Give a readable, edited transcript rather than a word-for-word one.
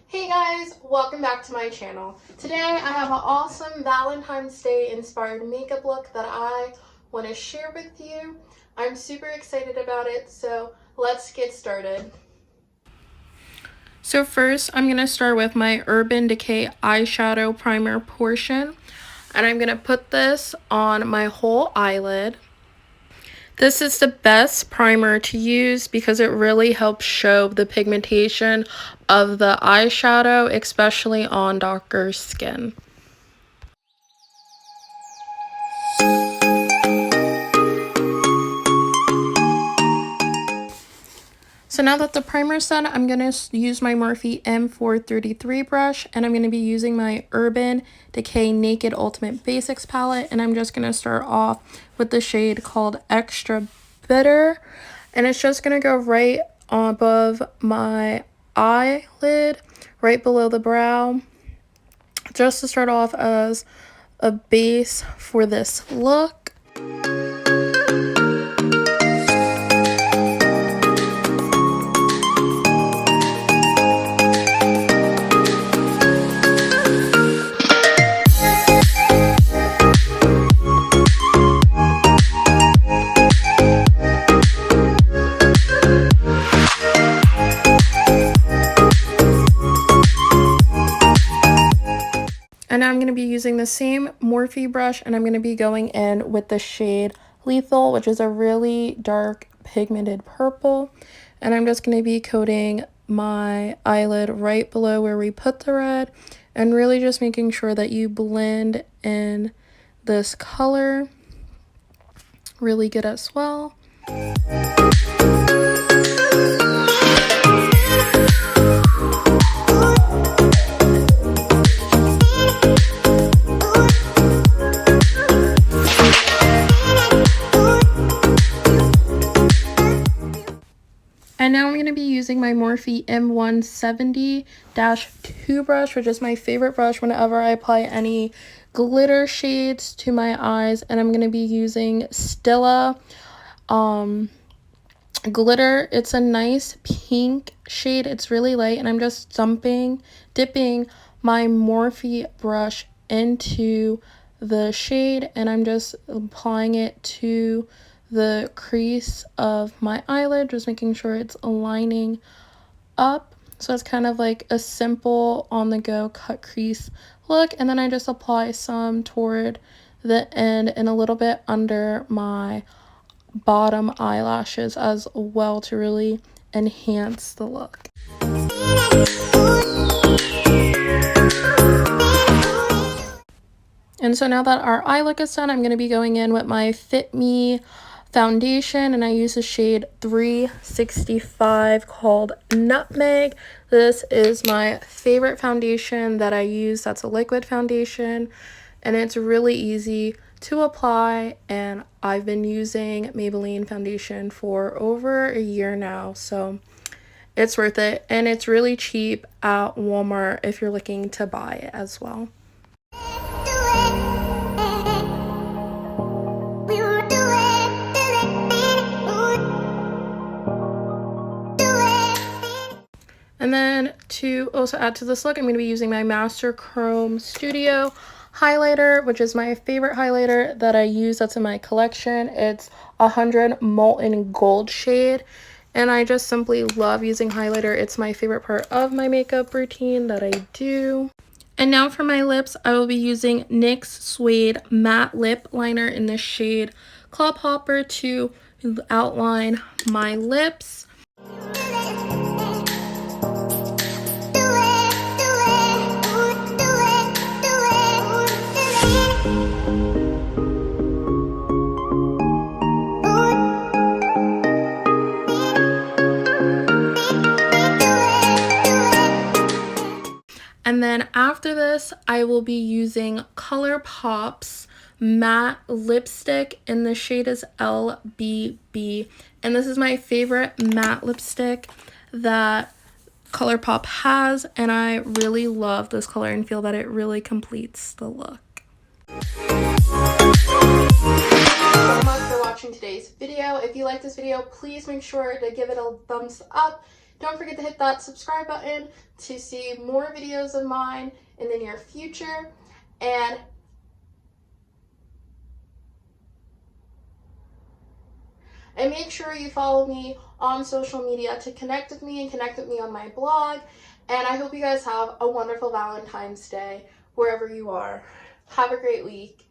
Hey guys, welcome back to my channel. Today I have an awesome Valentine's Day inspired makeup look that I want to share with you. I'm super excited about it, so let's get started. So first I'm going to start with my Urban Decay eyeshadow primer portion, and I'm going to put this on my whole eyelid. This is the best primer to use because it really helps show the pigmentation of the eyeshadow, especially on darker skin. So now that the primer is done, I'm going to use my Morphe M433 brush, and I'm going to be using my Urban Decay Naked Ultimate Basics palette, and I'm just going to start off with the shade called Extra Bitter, and it's just going to go right above my eyelid, right below the brow, just to start off as a base for this look. And now I'm going to be using the same Morphe brush, and I'm going to be going in with the shade Lethal, which is a really dark pigmented purple. And I'm just going to be coating my eyelid right below where we put the red, and really just making sure that you blend in this color really good as well. And now I'm going to be using my Morphe M170-2 brush, which is my favorite brush whenever I apply any glitter shades to my eyes. And I'm going to be using Stila glitter. It's a nice pink shade. It's really light, and I'm just dipping my Morphe brush into the shade, and I'm just applying it to the crease of my eyelid, just making sure it's aligning up. So it's kind of like a simple on-the-go cut crease look, and then I just apply some toward the end and a little bit under my bottom eyelashes as well to really enhance the look. And so now that our eye look is done, I'm going to be going in with my Fit Me foundation, and I use the shade 365 called Nutmeg. This is my favorite foundation that I use. That's a liquid foundation, and it's really easy to apply, and I've been using Maybelline foundation for over a year now, so it's worth it, and it's really cheap at Walmart if you're looking to buy it as well. And then to also add to this look, I'm going to be using my Master Chrome Studio highlighter, which is my favorite highlighter that I use that's in my collection. It's 100 Molten Gold shade, and I just simply love using highlighter. It's my favorite part of my makeup routine that I do. And now for my lips, I will be using NYX Suede Matte Lip Liner in the shade Club Hopper to outline my lips. And then after this, I will be using ColourPop's matte lipstick, and the shade is LBB. And this is my favorite matte lipstick that ColourPop has, and I really love this color and feel that it really completes the look. Thank you so much for watching today's video. If you like this video, please make sure to give it a thumbs up Don't forget to hit that subscribe button to see more videos of mine in the near future. And make sure you follow me on social media to connect with me and connect with me on my blog. And I hope you guys have a wonderful Valentine's Day wherever you are. Have a great week.